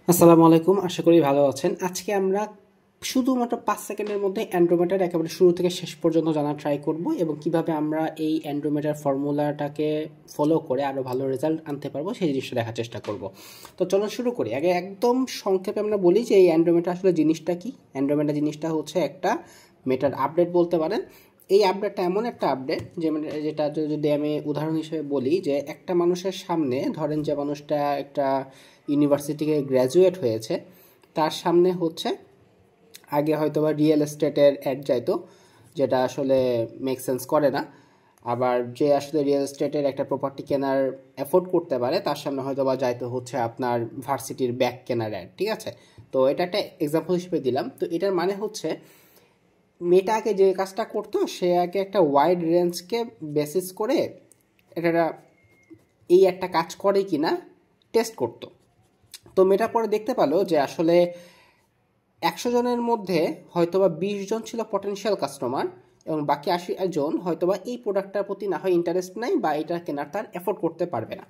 আসসালামু আলাইকুম, আশা করি ভালো আছেন। আজকে আমরা শুধুমাত্র 5 সেকেন্ডের মধ্যে অ্যান্ড্রোমিটার একেবারে শুরু থেকে শেষ পর্যন্ত জানার ট্রাই করব এবং কিভাবে আমরা এই অ্যান্ড্রোমিটার ফর্মুলাটাকে ফলো করে আরও ভালো রেজাল্ট আনতে পারবো সেই জিনিসটা দেখার চেষ্টা করব। তো চলুন শুরু করি। আগে একদম সংক্ষেপে আমরা বলি যে এই অ্যান্ড্রোমিটার আসলে জিনিসটা কি। অ্যান্ড্রোমিটার জিনিসটা হচ্ছে একটা মেটার আপডেট বলতে পারেন। এই আপডেটটা এমন একটা আপডেট যেটা যদি আমি উদাহরণ হিসেবে বলি যে একটা মানুষের সামনে, ধরেন যে মানুষটা একটা ইউনিভার্সিটি থেকে গ্র্যাজুয়েট হয়েছে, তার সামনে হচ্ছে আগে হয়তো বা রিয়েল এস্টেটের অ্যাড যাইতো, যেটা আসলে মেক সেন্স করে না। আবার যে আসলে রিয়েল এস্টেটের একটা প্রপার্টি কেনার অ্যাফোর্ড করতে পারে তার সামনে হয়তো বা যাইতো হচ্ছে আপনার ভার্সিটির ব্যাগ কেনার অ্যাড। ঠিক আছে, তো এটা একটা এক্সাম্পল হিসেবে দিলাম। তো এটার মানে হচ্ছে মেয়েটা আগে যে কাজটা করতো সে আগে একটা ওয়াইড রেঞ্জকে বেসিস করে এটা এই একটা কাজ করে কি না টেস্ট করতো। তো মেটা পরে দেখতে পেলো যে আসলে 100 জনের মধ্যে হয়তোবা 20 জন ছিল পটেনশিয়াল কাস্টমার এবং বাকি 80 জন হয়তোবা এই প্রোডাক্টটার প্রতি না হয় ইন্টারেস্ট নাই বা এটা কেনার তার এফোর্ড করতে পারবে না।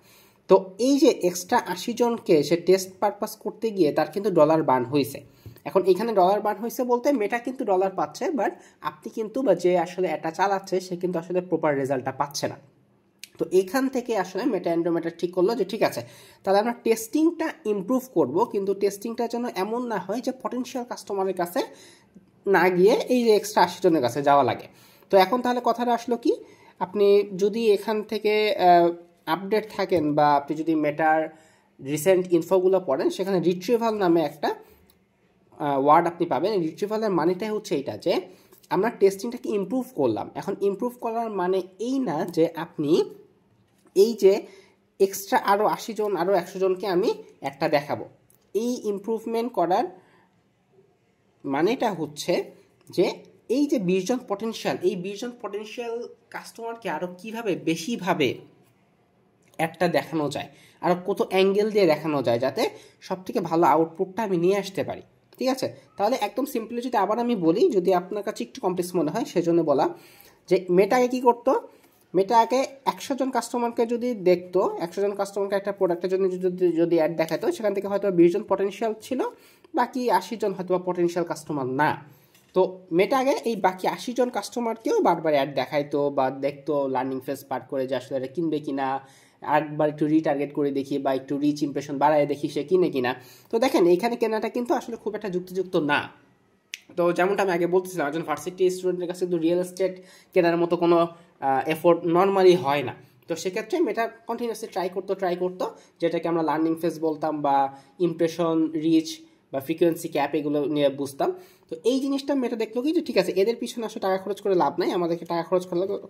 তো এই যে এক্সট্রা 80 জনকে সে টেস্ট পারপাস করতে গিয়ে তার কিন্তু ডলার বার্ন হয়েছে। এখন এখানে ডলার বার্ন হয়েছে বলতে মেটা কিন্তু ডলার পাচ্ছে, বাট আপনি কিন্তু বা যে আসলে এটা চালাচ্ছে সে কিন্তু আসলে প্রপার রেজাল্টটা পাচ্ছে না। তো এখান থেকে আসলে মেটা অ্যান্ড্রোমিটার ঠিক করলো যে ঠিক আছে, তাহলে আমরা টেস্টিংটা ইমপ্রুভ করব, কিন্তু টেস্টিংটা যেন এমন না হয় যে পটেনশিয়াল কাস্টমারের কাছে না গিয়ে এই যে এক্সট্রা 80 জনের কাছে যাওয়া লাগে। তো এখন তাহলে কথাটা আসলো কি, আপনি যদি এখান থেকে আপডেট থাকেন বা আপনি যদি মেটার রিসেন্ট ইনফোগুলো পড়েন, সেখানে রিট্রিভাল নামে একটা ওয়ার্ড আপনি পাবেন। রিট্রিভালের মানেটাই হচ্ছে এইটা যে আমরা টেস্টিংটাকে ইমপ্রুভ করলাম। এখন ইমপ্রুভ করার মানে এই না যে আপনি এই যে এক্সট্রা আরও 80 জন আরও 100 জনকে আমি একটা দেখাবো। এই ইমপ্রুভমেন্ট করার মানেটা হচ্ছে যে এই যে 20 জন পটেনশিয়াল, এই 20 জন পটেনশিয়াল কাস্টমারকে আরও কীভাবে বেশিভাবে একটা দেখানো যায়, আরও কত অ্যাঙ্গেল দিয়ে দেখানো যায় যাতে সবথেকে ভালো আউটপুটটা আমি নিয়ে আসতে পারি। ঠিক আছে, তাহলে একদম সিম্পলি যদি আবার আমি বলি, যদি আপনার কাছে একটু কমপ্লেক্স মনে হয় সেজন্য বলা, যে মেটাকে কী করতো, মেটা আগে 100 জন কাস্টমারকে যদি দেখতো, 100 জন কাস্টমারকে একটা প্রোডাক্টের জন্য যদি অ্যাড দেখাতো, সেখান থেকে হয়তো 20 জন পটেনশিয়াল ছিল, বাকি 80 জন হয়তো পটেনশিয়াল কাস্টমার না। তো মেটা আগে এই বাকি 80 জন কাস্টমারকেও বারবার অ্যাড দেখাইতো বা দেখতো লার্নিং ফেজ পার করে যে আসলে এটা কিনবে কিনা, আরেকবার একটু রিটার্গেট করে দেখি বা একটু রিচ ইমপ্রেশন বাড়ায় দেখি সে কিনে কিনা। তো দেখেন এইখানে কেনাটা কিন্তু আসলে খুব একটা যুক্তিযুক্ত না। তো যেমনটা আমি আগে বলতেছিলাম, একজন ভার্সিটি স্টুডেন্টের কাছে কিন্তু রিয়েল এস্টেট কেনার মতো কোনো এফোর্ট নর্মালি হয় না। তো সেক্ষেত্রে মেটা কন্টিনিউসলি ট্রাই করতো, যেটাকে আমরা লার্নিং ফেজ বলতাম বা ইমপ্রেশন, রিচ বা ফ্রিকোয়েন্সি ক্যাপ, এগুলো নিয়ে বুঝতাম। তো এই জিনিসটা মেটা দেখলো কি যে ঠিক আছে, এদের পিছনে আসলে টাকা খরচ করে লাভ নাই, আমাদেরকে টাকা খরচ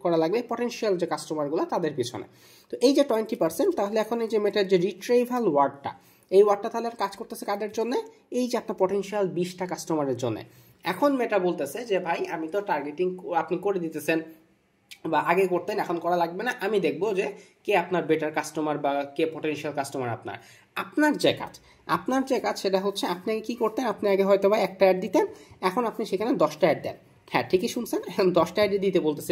করা লাগবে পটেনশিয়াল যে কাস্টমারগুলো তাদের পিছনে। তো এই যে 20%, তাহলে এখন এই যে মেটার যে রিট্রাইভাল ওয়ার্ডটা, এই ওয়ার্ডটা তাহলে আর কাজ করতেছে কাদের জন্য, এই যে আপনার পটেনশিয়াল 20টা কাস্টমারের জন্য। এখন মেটা বলতেছে যে ভাই আমি তো টার্গেটিং আপনি করে দিতেছেন বা আগে করতেন, এখন করা লাগবে না, আমি দেখবো যে কে আপনার বেটার কাস্টমার বা কে পটেনশিয়াল কাস্টমার। আপনার যে কাজ সেটা হচ্ছে আপনি আগে কী করতেন, আপনি আগে হয়তো বা একটা অ্যাড দিতেন, এখন আপনি সেখানে 10টা অ্যাড দেন। হ্যাঁ ঠিকই শুনছেন, এখন 10টা অ্যাডই দিতে বলতেছে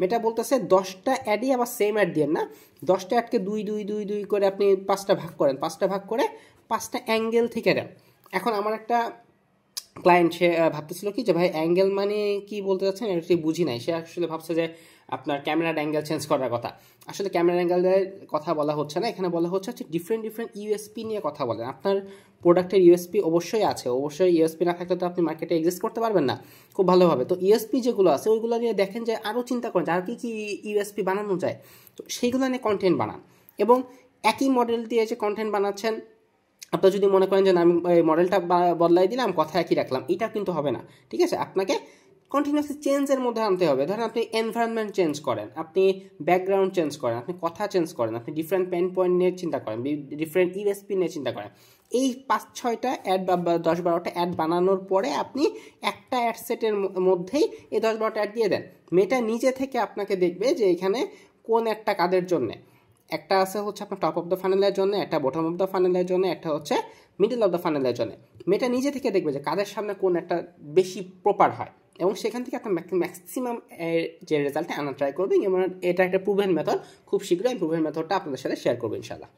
মেটা বলতেছে 10টা অ্যাডই আবার সেম অ্যাড দিয়ে না, 10টা অ্যাডকে দুই দুই দুই দুই করে আপনি 5টা ভাগ করেন, 5টা ভাগ করে 5টা অ্যাঙ্গেল থেকে দেন। এখন আমার একটা ক্লায়েন্ট, সে ভাবতেছিল কি যে ভাই অ্যাঙ্গেল মানে কি বলতে চাচ্ছেন এটা ঠিক বুঝি নাই। সে আসলে ভাবছে যে আপনার ক্যামেরার অ্যাঙ্গেল চেঞ্জ করার কথা। আসলে ক্যামেরার অ্যাঙ্গেলের কথা বলা হচ্ছে না, এখানে বলা হচ্ছে ডিফারেন্ট ইউএসপি নিয়ে কথা বলেন। আপনার প্রোডাক্টের ইউএসপি অবশ্যই আছে, অবশ্যই ইউএসপি না থাকলে তো আপনি মার্কেটে এক্সিস্ট করতে পারবেন না খুব ভালোভাবে। তো ইউএসপি যেগুলো আছে ওইগুলো নিয়ে দেখেন যে আরও চিন্তা করেন যার কি ইউএসপি বানানো যায়, তো সেইগুলো নিয়ে কন্টেন্ট বানান। এবং একই মডেল দিয়ে যে কন্টেন্ট বানাচ্ছেন, আপনার যদি মনে করেন যে না আমি মডেলটা বদলাই দিলাম কথা একই রাখলাম, এটা কিন্তু হবে না। ঠিক আছে, আপনাকে কন্টিনিউসলি চেঞ্জের মধ্যে আনতে হবে। ধরেন আপনি এনভায়রনমেন্ট চেঞ্জ করেন, আপনি ব্যাকগ্রাউন্ড চেঞ্জ করেন, আপনি কথা চেঞ্জ করেন, আপনি ডিফারেন্ট পেন পয়েন্ট নিয়ে চিন্তা করেন, ডিফারেন্ট ইউএসপি নিয়ে চিন্তা করেন। এই 5-6টা অ্যাড বা 10-12টা অ্যাড বানানোর পরে আপনি একটা অ্যাড সেটের মধ্যেই এই 10-12টা অ্যাড দিয়ে দেন। মেটা নিজে থেকে আপনাকে দেখবে যে এখানে কোন একটা কাদের জন্যে, একটা আছে হচ্ছে আপনার টপ অফ দ্য ফানেলের জন্য, একটা বটম অফ দ্য ফানেলের জন্য, একটা হচ্ছে মিডল অফ দ্য ফানেলের জন্য। মেটা নিজে থেকে দেখবে যে কাদের সামনে কোন একটা বেশি প্রপার হয় এবং সেখান থেকে আপনার ম্যাক্সিমাম যে রেজাল্টটা আনা ট্রাই করবেন। এবং এটা একটা প্রুভেন মেথড, খুব শীঘ্রই প্রুভেন মেথডটা আপনাদের সাথে শেয়ার করবো ইনশাআল্লাহ।